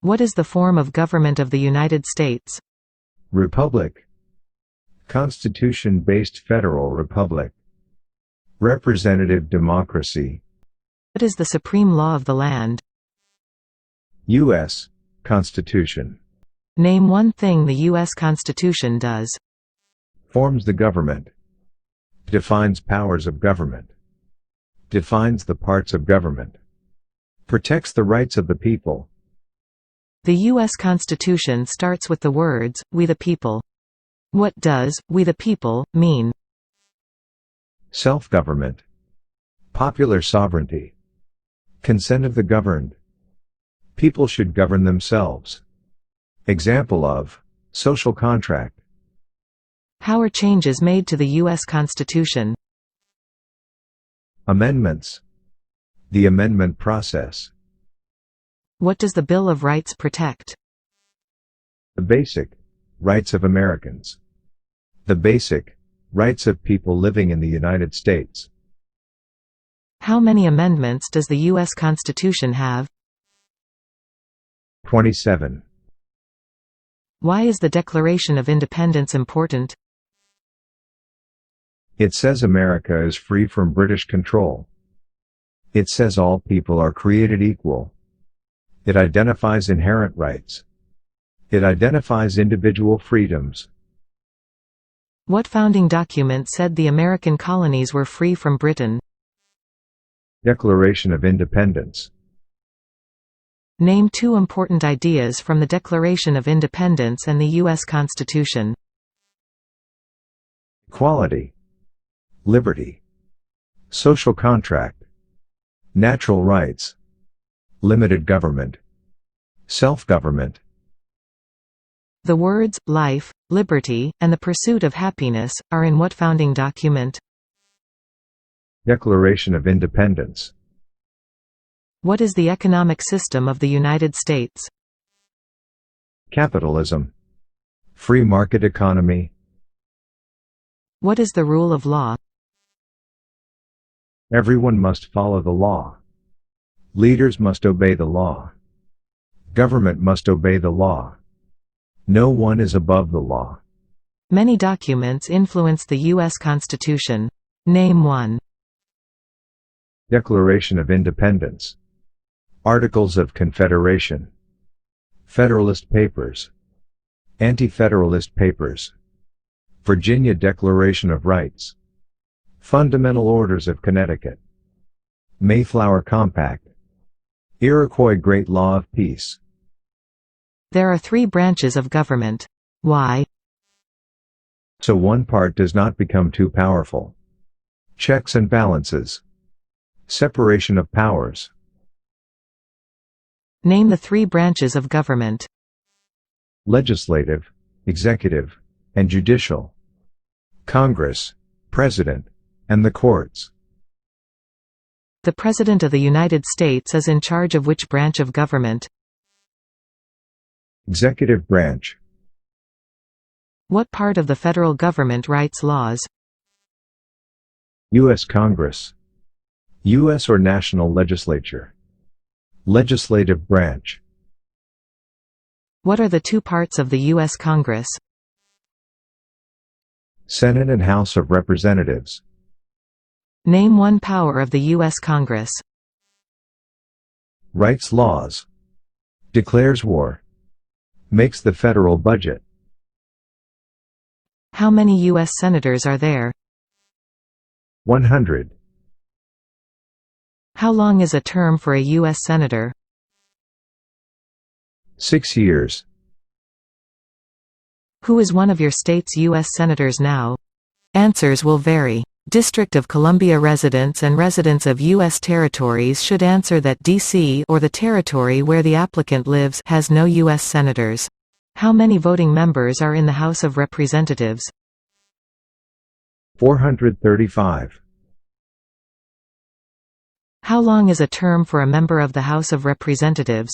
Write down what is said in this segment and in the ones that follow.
What is the form of government of the United States? Republic. Constitution-based federal republic. Representative democracy. What is the supreme law of the land? U.S. Constitution. Name one thing the U.S. Constitution does. Forms the government. Defines powers of government. Defines the parts of government. Protects the rights of the people. The U.S. Constitution starts with the words, "We the people." What does "we the people" mean? Self-government. Popular sovereignty. Consent of the governed. People should govern themselves. Example of social contract. How are changes made to the U.S. Constitution? Amendments. The amendment process. What does the Bill of Rights protect? The basic rights of Americans. The basic rights of people living in the United States. How many amendments does the U.S. Constitution have? 27. Why is the Declaration of Independence important? It says America is free from British control. It says all people are created equal. It identifies inherent rights. It identifies individual freedoms. What founding document said the American colonies were free from Britain? Declaration of Independence. Name two important ideas from the Declaration of Independence and the U.S. Constitution. Equality. Liberty. Social contract. Natural rights. Limited government. Self-government. The words, life, liberty, and the pursuit of happiness, are in what founding document? Declaration of Independence. What is the economic system of the United States? Capitalism. Free market economy. What is the rule of law? Everyone must follow the law. Leaders must obey the law. Government must obey the law. No one is above the law. Many documents influence the U.S. Constitution. Name one. Declaration of Independence. Articles of Confederation. Federalist Papers. Anti-Federalist Papers. Virginia Declaration of Rights. Fundamental Orders of Connecticut. Mayflower Compact. Iroquois Great Law of Peace. There are three branches of government. Why? So one part does not become too powerful. Checks and balances. Separation of powers. Name the three branches of government. Legislative, executive, and judicial. Congress, President, and the courts. The President of the United States is in charge of which branch of government? Executive branch. What part of the federal government writes laws? U.S. Congress. U.S. or national legislature. Legislative branch. What are the two parts of the U.S. Congress? Senate and House of Representatives. Name one power of the U.S. Congress. Writes laws. Declares war. Makes the federal budget. How many U.S. senators are there? 100. How long is a term for a U.S. senator? 6 years. Who is one of your state's U.S. senators now? Answers will vary. District of Columbia residents and residents of U.S. territories should answer that D.C. or the territory where the applicant lives has no U.S. senators. How many voting members are in the House of Representatives? 435. How long is a term for a member of the House of Representatives?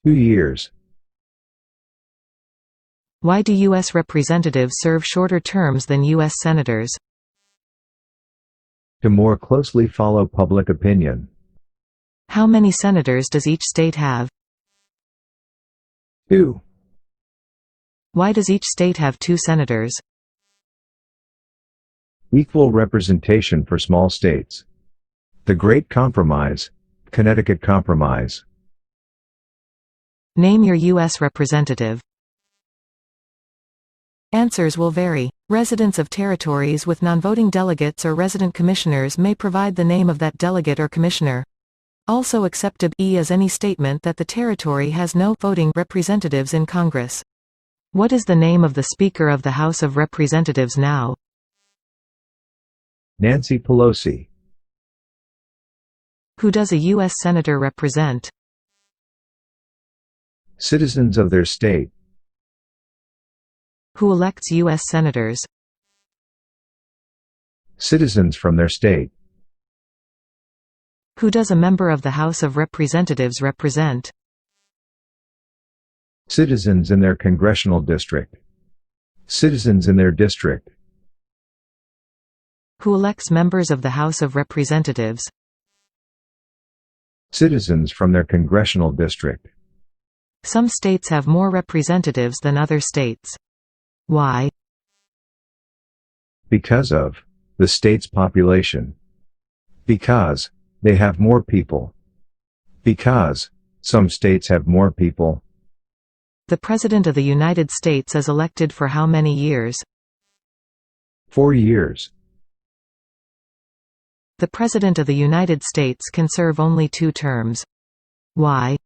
2 years. Why do U.S. representatives serve shorter terms than U.S. senators? To more closely follow public opinion. How many senators does each state have? 2. Why does each state have 2 senators? Equal representation for small states. The Great Compromise, Connecticut Compromise. Name your U.S. representative. Answers will vary. Residents of territories with non-voting delegates or resident commissioners may provide the name of that delegate or commissioner. Also accepted E as any statement that the territory has no voting representatives in Congress. What is the name of the Speaker of the House of Representatives now? Nancy Pelosi. Who does a U.S. Senator represent? Citizens of their state. Who elects U.S. Senators? Citizens from their state. Who does a member of the House of Representatives represent? Citizens in their congressional district. Citizens in their district. Who elects members of the House of Representatives? Citizens from their congressional district. Some states have more representatives than other states. Why? Because of the state's population. Because they have more people. Because some states have more people. The President of the United States is elected for how many years? 4 years. The President of the United States can serve only 2 terms. Why?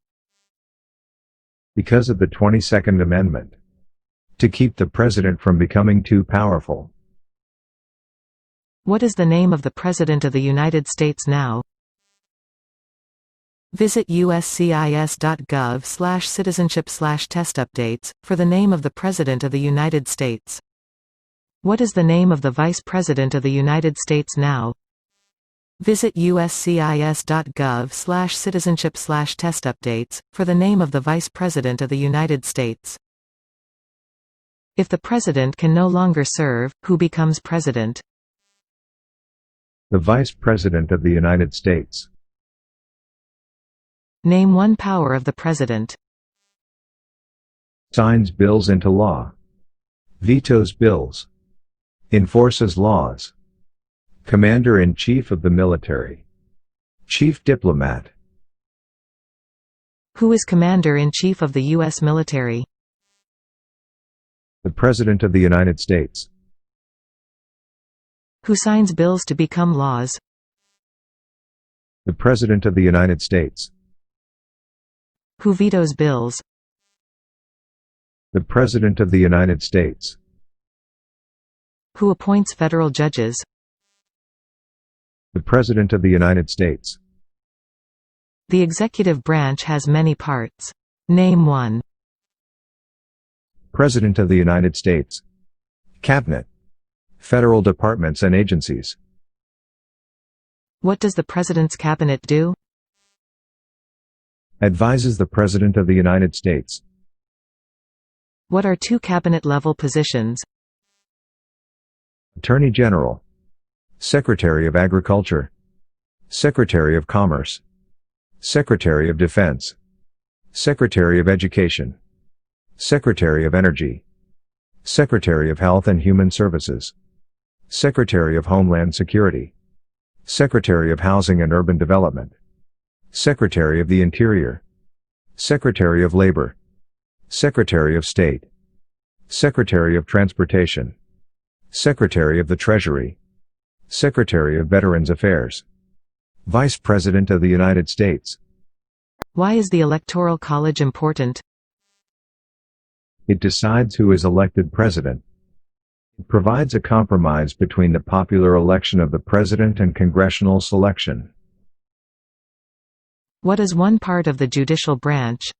Because of the 22nd Amendment. To keep the president from becoming too powerful. What is the name of the President of the United States now? Visit uscis.gov/citizenship/test-updates for the name of the President of the United States. What is the name of the Vice President of the United States now? Visit uscis.gov/citizenship/test-updates for the name of the Vice President of the United States. If the President can no longer serve, who becomes President? The Vice President of the United States. Name one power of the President. Signs bills into law. Vetoes bills. Enforces laws. Commander-in-Chief of the military. Chief diplomat. Who is Commander-in-Chief of the U.S. military? The President of the United States. Who signs bills to become laws? The President of the United States. Who vetoes bills? The President of the United States. Who appoints federal judges? The President of the United States. The executive branch has many parts. Name one. President of the United States. Cabinet. Federal departments and agencies. What does the President's cabinet do? Advises the President of the United States. What are 2 cabinet-level positions? Attorney General. Secretary of Agriculture. Secretary of Commerce. Secretary of Defense. Secretary of Education. Secretary of Energy. Secretary of Health and Human Services. Secretary of Homeland Security. Secretary of Housing and Urban Development. Secretary of the Interior. Secretary of Labor. Secretary of State. Secretary of Transportation. Secretary of the Treasury. Secretary of Veterans Affairs. Vice President of the United States. Why is the Electoral College important? It decides who is elected president. It provides a compromise between the popular election of the president and congressional selection. What is one part of the judicial branch?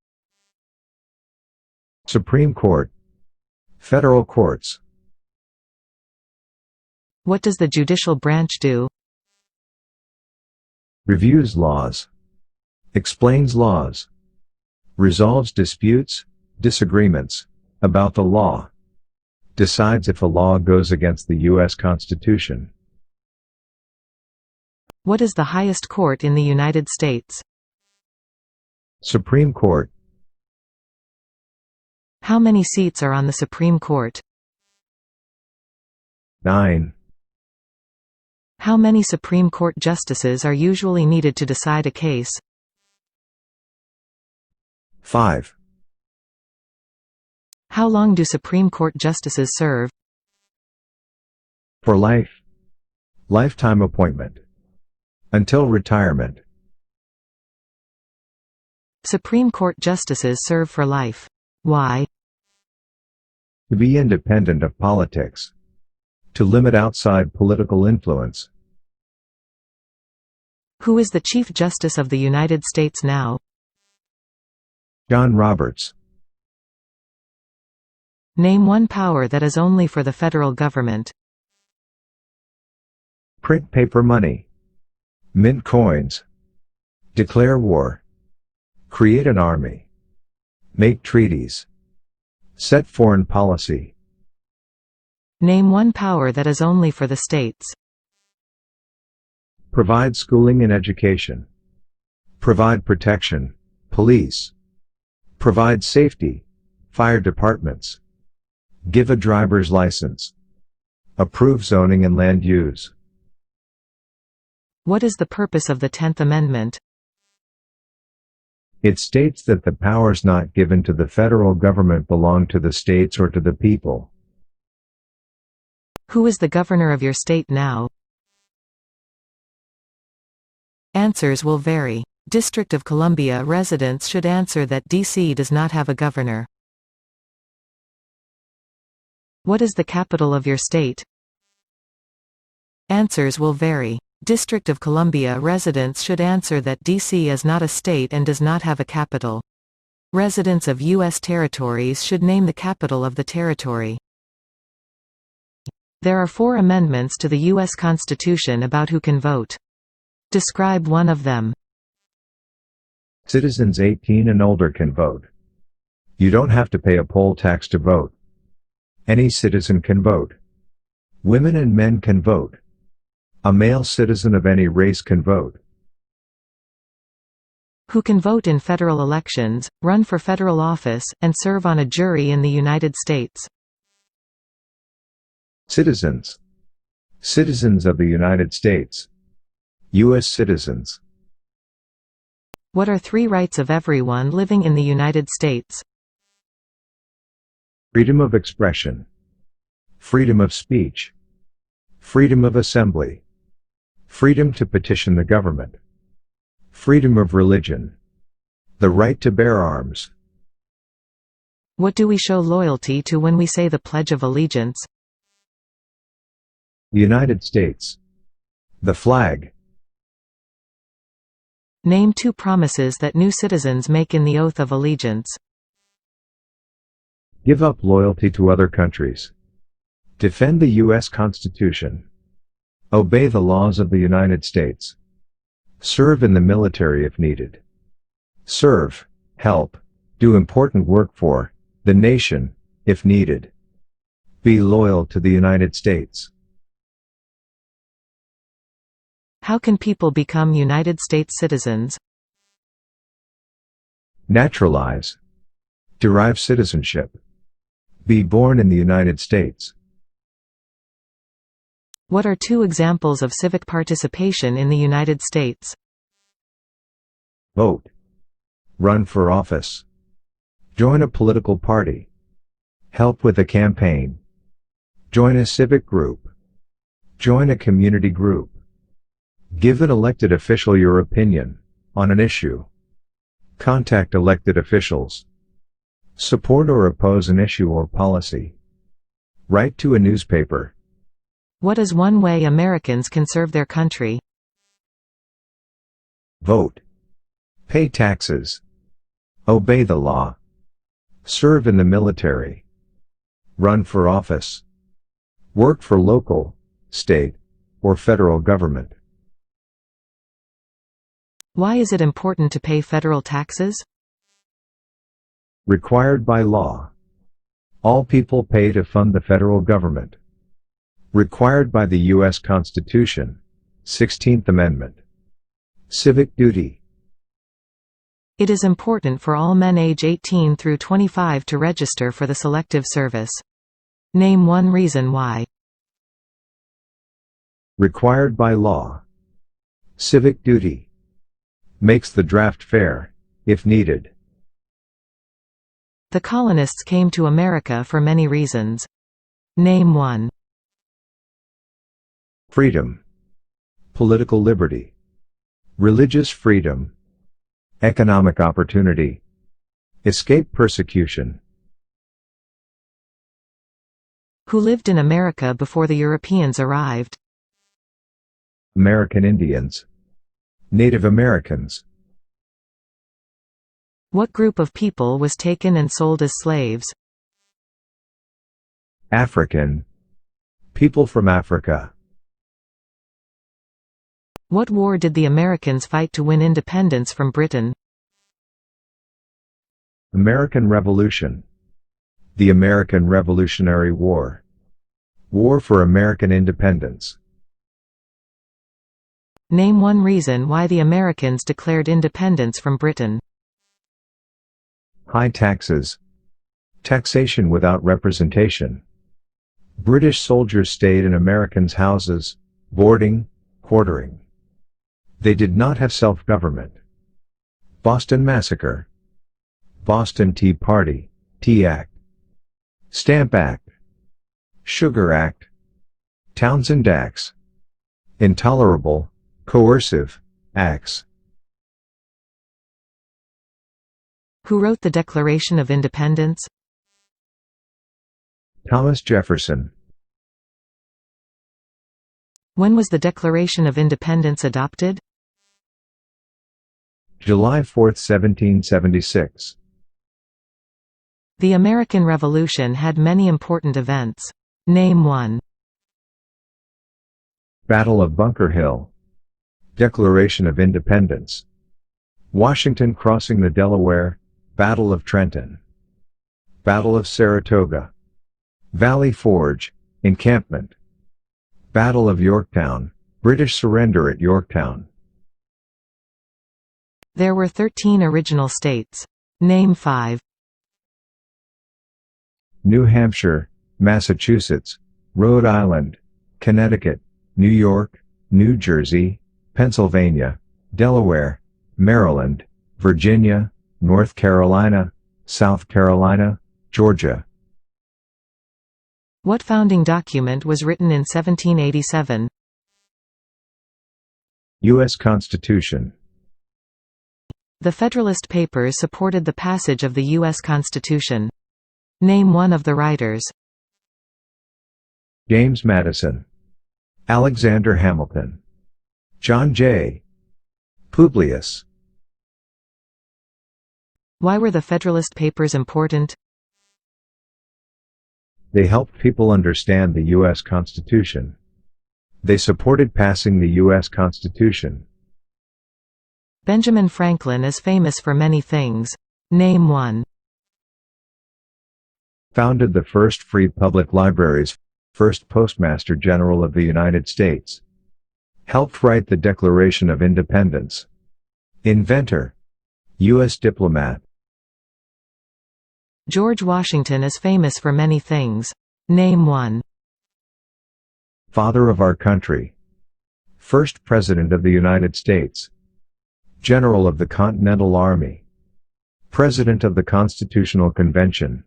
Supreme Court. Federal courts. What does the judicial branch do? Reviews laws. Explains laws. Resolves disputes, disagreements, about the law. Decides if a law goes against the U.S. Constitution. What is the highest court in the United States? Supreme Court. How many seats are on the Supreme Court? 9. How many Supreme Court justices are usually needed to decide a case? 5. How long do Supreme Court justices serve? For life. Lifetime appointment. Until retirement. Supreme Court justices serve for life. Why? To be independent of politics. To limit outside political influence. Who is the Chief Justice of the United States now? John Roberts. Name one power that is only for the federal government. Print paper money. Mint coins. Declare war. Create an army. Make treaties. Set foreign policy. Name one power that is only for the states. Provide schooling and education. Provide protection. Police. Provide safety. Fire departments. Give a driver's license. Approve zoning and land use. What is the purpose of the 10th Amendment? It states that the powers not given to the federal government belong to the states or to the people. Who is the governor of your state now? Answers will vary. District of Columbia residents should answer that D.C. does not have a governor. What is the capital of your state? Answers will vary. District of Columbia residents should answer that D.C. is not a state and does not have a capital. Residents of U.S. territories should name the capital of the territory. There are 4 amendments to the U.S. Constitution about who can vote. Describe one of them. Citizens 18 and older can vote. You don't have to pay a poll tax to vote. Any citizen can vote. Women and men can vote. A male citizen of any race can vote. Who can vote in federal elections, run for federal office, and serve on a jury in the United States? Citizens. Citizens of the United States. U.S. citizens. What are 3 rights of everyone living in the United States? Freedom of expression. Freedom of speech. Freedom of assembly. Freedom to petition the government. Freedom of religion. The right to bear arms. What do we show loyalty to when we say the Pledge of Allegiance? The United States. The flag. Name 2 promises that new citizens make in the Oath of Allegiance. Give up loyalty to other countries. Defend the U.S. Constitution. Obey the laws of the United States. Serve in the military if needed. Serve, help, do important work for the nation, if needed. Be loyal to the United States. How can people become United States citizens? Naturalize. Derive citizenship. Be born in the United States. What are 2 examples of civic participation in the United States? Vote. Run for office. Join a political party. Help with a campaign. Join a civic group. Join a community group. Give an elected official your opinion on an issue. Contact elected officials. Support or oppose an issue or policy. Write to a newspaper. What is one way Americans can serve their country? Vote. Pay taxes. Obey the law. Serve in the military. Run for office. Work for local, state, or federal government. Why is it important to pay federal taxes? Required by law. All people pay to fund the federal government. Required by the U.S. Constitution, 16th Amendment. Civic duty. It is important for all men age 18 through 25 to register for the Selective Service. Name one reason why. Required by law. Civic duty. Makes the draft fair, if needed. The colonists came to America for many reasons. Name one. Freedom. Political liberty. Religious freedom. Economic opportunity. Escape persecution. Who lived in America before the Europeans arrived? American Indians. Native Americans. What group of people was taken and sold as slaves? African. People from Africa. What war did the Americans fight to win independence from Britain? American Revolution. The American Revolutionary War. War for American independence. Name one reason why the Americans declared independence from Britain. High taxes. Taxation without representation. British soldiers stayed in Americans' houses, boarding, quartering. They did not have self-government. Boston Massacre. Boston Tea Party, Tea Act. Stamp Act. Sugar Act. Townsend Acts. Intolerable, coercive, acts. Who wrote the Declaration of Independence? Thomas Jefferson. When was the Declaration of Independence adopted? July 4, 1776. The American Revolution had many important events. Name one. Battle of Bunker Hill. Declaration of Independence. Washington crossing the Delaware, Battle of Trenton. Battle of Saratoga. Valley Forge, encampment. Battle of Yorktown, British surrender at Yorktown. There were 13 original states. Name 5. New Hampshire, Massachusetts, Rhode Island, Connecticut, New York, New Jersey, Pennsylvania, Delaware, Maryland, Virginia, North Carolina, South Carolina, Georgia. What founding document was written in 1787? U.S. Constitution. The Federalist Papers supported the passage of the U.S. Constitution. Name one of the writers. James Madison. Alexander Hamilton. John J. Publius. Why were the Federalist Papers important? They helped people understand the U.S. Constitution. They supported passing the U.S. Constitution. Benjamin Franklin is famous for many things. Name one. Founded the first free public libraries, first Postmaster General of the United States. Helped write the Declaration of Independence. Inventor. U.S. diplomat. George Washington is famous for many things. Name one. Father of our country. First President of the United States. General of the Continental Army. President of the Constitutional Convention.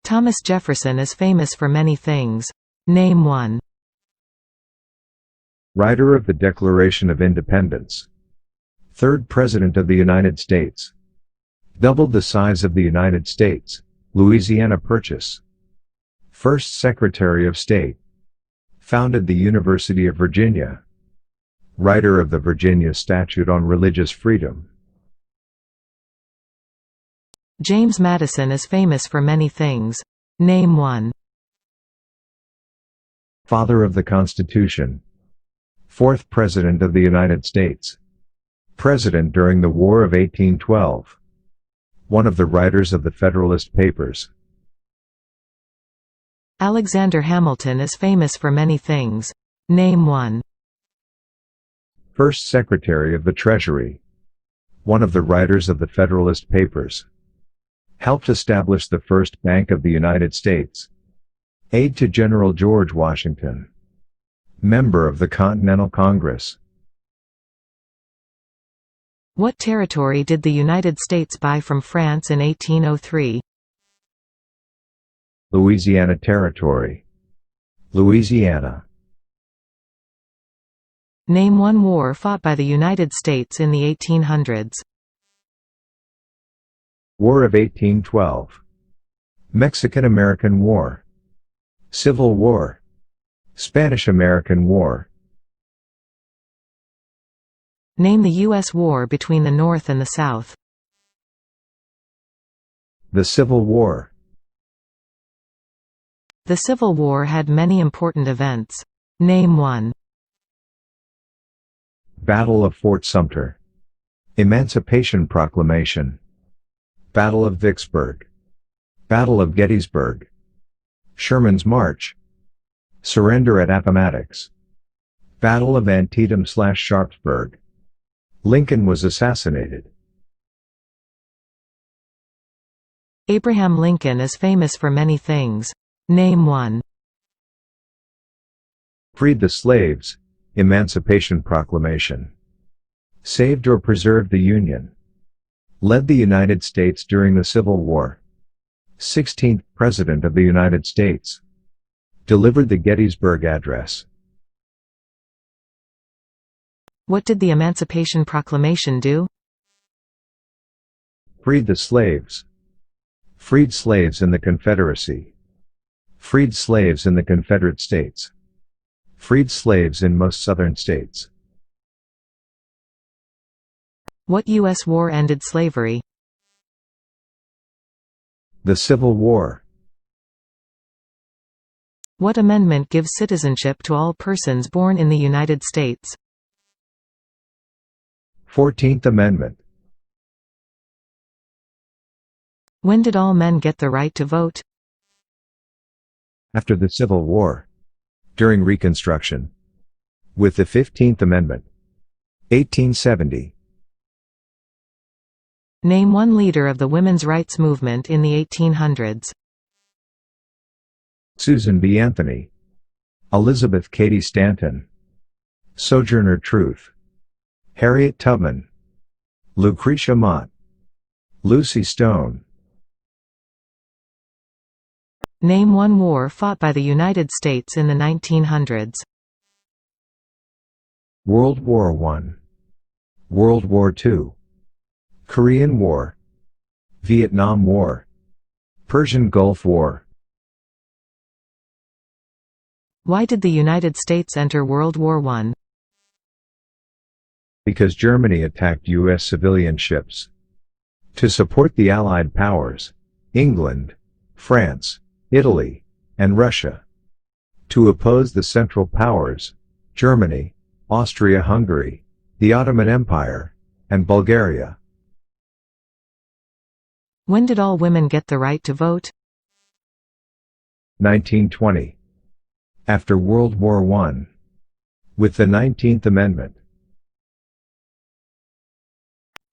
Thomas Jefferson is famous for many things. Name one. Writer of the Declaration of Independence. Third President of the United States. Doubled the size of the United States, Louisiana Purchase. First Secretary of State. Founded the University of Virginia. Writer of the Virginia Statute on Religious Freedom. James Madison is famous for many things. Name one. Father of the Constitution. Fourth President of the United States. President during the War of 1812. One of the writers of the Federalist Papers. Alexander Hamilton is famous for many things. Name one. First Secretary of the Treasury. One of the writers of the Federalist Papers. Helped establish the first Bank of the United States. Aide to General George Washington. Member of the Continental Congress. What territory did the United States buy from France in 1803? Louisiana Territory. Louisiana. Name one war fought by the United States in the 1800s. War of 1812. Mexican-American War. Civil War. Spanish-American War. Name the U.S. war between the North and the South. The Civil War. The Civil War had many important events. Name one. Battle of Fort Sumter. Emancipation Proclamation. Battle of Vicksburg. Battle of Gettysburg. Sherman's March. Surrender at Appomattox. Battle of Antietam/Sharpsburg. Lincoln was assassinated. Abraham Lincoln is famous for many things. Name one. Freed the slaves. Emancipation Proclamation. Saved or preserved the Union. Led the United States during the Civil War. 16th President of the United States. Delivered the Gettysburg Address. What did the Emancipation Proclamation do? Freed the slaves. Freed slaves in the Confederacy. Freed slaves in the Confederate States. Freed slaves in most southern states. What U.S. war ended slavery? The Civil War. What amendment gives citizenship to all persons born in the United States? 14th Amendment. When did all men get the right to vote? After the Civil War. During Reconstruction. With the 15th Amendment. 1870. Name one leader of the women's rights movement in the 1800s. Susan B. Anthony. Elizabeth Cady Stanton. Sojourner Truth. Harriet Tubman. Lucretia Mott. Lucy Stone. Name one war fought by the United States in the 1900s. World War I. World War II. Korean War. Vietnam War. Persian Gulf War. Why did the United States enter World War I? Because Germany attacked U.S. civilian ships. To support the Allied powers, England, France, Italy, and Russia. To oppose the Central Powers, Germany, Austria-Hungary, the Ottoman Empire, and Bulgaria. When did all women get the right to vote? 1920. After World War I. With the 19th Amendment.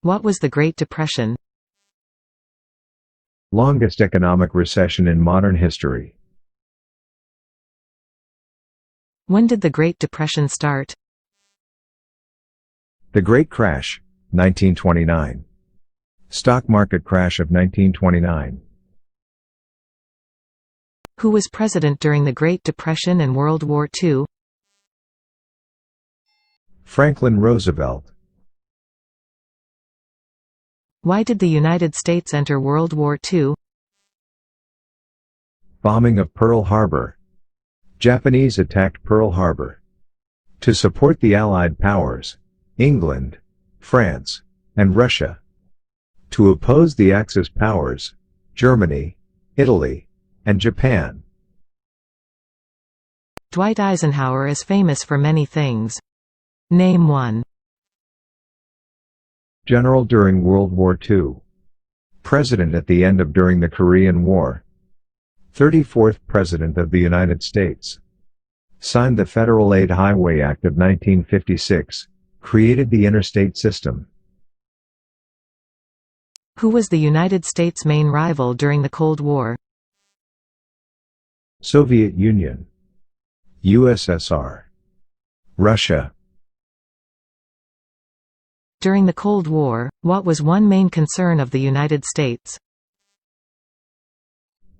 What was the Great Depression? Longest economic recession in modern history. When did the Great Depression start? The Great Crash, 1929. Stock market crash of 1929. Who was president during the Great Depression and World War II? Franklin Roosevelt. Why did the United States enter World War II? Bombing of Pearl Harbor. Japanese attacked Pearl Harbor. To support the Allied powers, England, France, and Russia. To oppose the Axis powers, Germany, Italy, and Japan. Dwight Eisenhower is famous for many things. Name one. General during World War II. President at the end of during the Korean War. 34th President of the United States. Signed the Federal Aid Highway Act of 1956, created the interstate system. Who was the United States' main rival during the Cold War? Soviet Union, USSR, Russia. During the Cold War, what was one main concern of the United States?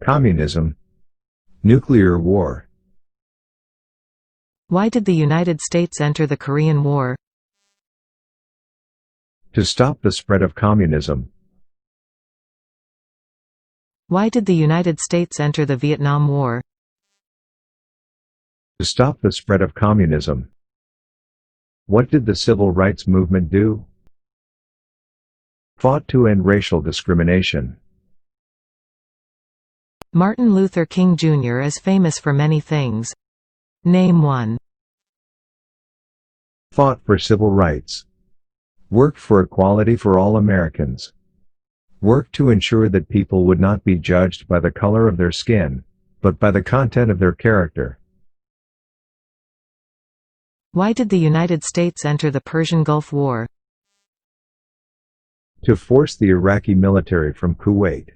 Communism, nuclear war. Why did the United States enter the Korean War? To stop the spread of communism. Why did the United States enter the Vietnam War? To stop the spread of communism. What did the civil rights movement do? Fought to end racial discrimination. Martin Luther King Jr. is famous for many things. Name one. Fought for civil rights. Worked for equality for all Americans. Worked to ensure that people would not be judged by the color of their skin, but by the content of their character. Why did the United States enter the Persian Gulf War? To force the Iraqi military from Kuwait.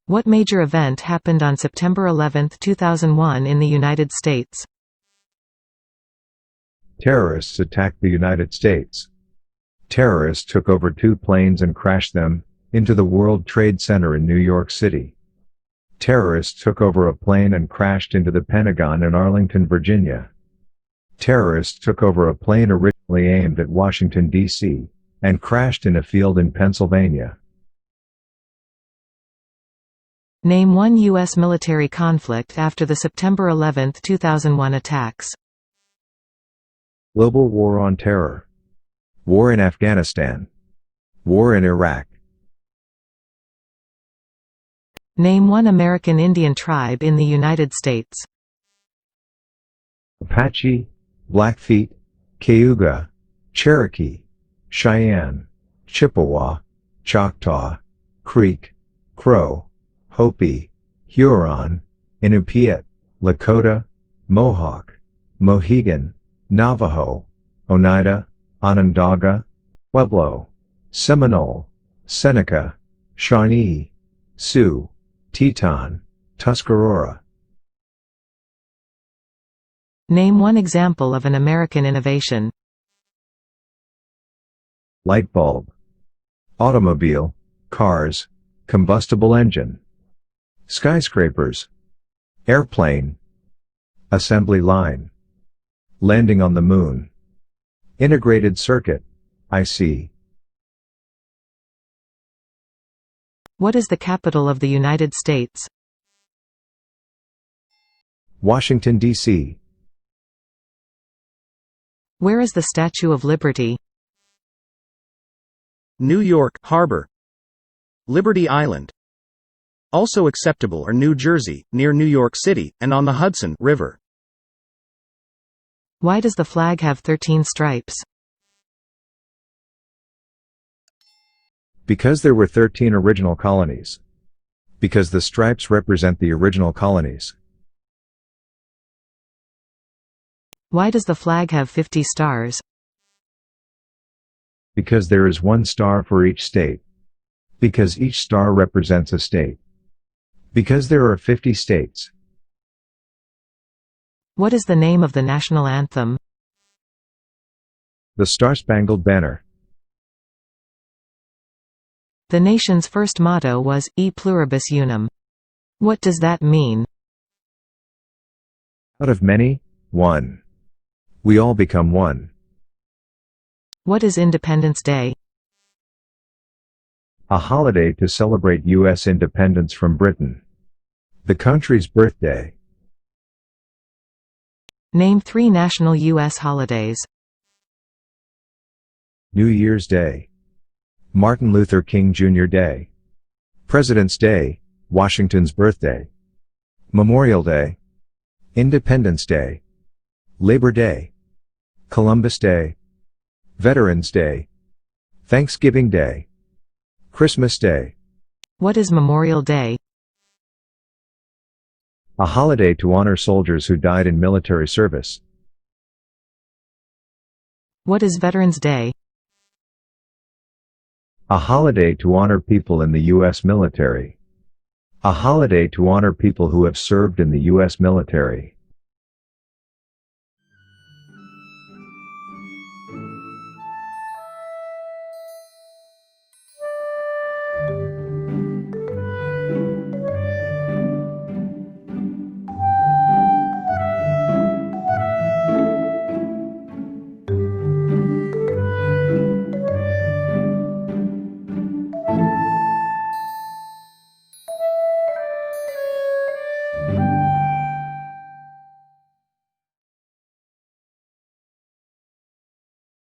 What major event happened on September 11, 2001 in the United States? Terrorists attacked the United States. Terrorists took over 2 planes and crashed them into the World Trade Center in New York City. Terrorists took over a plane and crashed into the Pentagon in Arlington, Virginia. Terrorists took over a plane originally aimed at Washington, D.C., and crashed in a field in Pennsylvania. Name one U.S. military conflict after the September 11, 2001 attacks. Global War on Terror. War in Afghanistan. War in Iraq. Name one American Indian tribe in the United States. Apache, Blackfeet, Cayuga, Cherokee, Cheyenne, Chippewa, Choctaw, Creek, Crow, Hopi, Huron, Inupiat, Lakota, Mohawk, Mohegan, Navajo, Oneida, Onondaga, Pueblo, Seminole, Seneca, Shawnee, Sioux, Teton, Tuscarora. Name one example of an American innovation. Light bulb. Automobile, cars, combustible engine. Skyscrapers. Airplane. Assembly line. Landing on the moon. Integrated circuit, IC. What is the capital of the United States? Washington, D.C. Where is the Statue of Liberty? New York Harbor. Liberty Island. Also acceptable are New Jersey, near New York City, and on the Hudson River. Why does the flag have 13 stripes? Because there were 13 original colonies. Because the stripes represent the original colonies. Why does the flag have 50 stars? Because there is 1 star for each state. Because each star represents a state. Because there are 50 states. What is the name of the national anthem? The Star-Spangled Banner. The nation's first motto was, E pluribus unum. What does that mean? Out of many, one. We all become one. What is Independence Day? A holiday to celebrate U.S. independence from Britain. The country's birthday. Name 3 national U.S. holidays. New Year's Day. Martin Luther King Jr. Day. President's Day, Washington's birthday. Memorial Day. Independence Day. Labor Day. Columbus Day. Veterans Day. Thanksgiving Day. Christmas Day. What is Memorial Day? A holiday to honor soldiers who died in military service. What is Veterans Day? A holiday to honor people in the U.S. military. A holiday to honor people who have served in the U.S. military.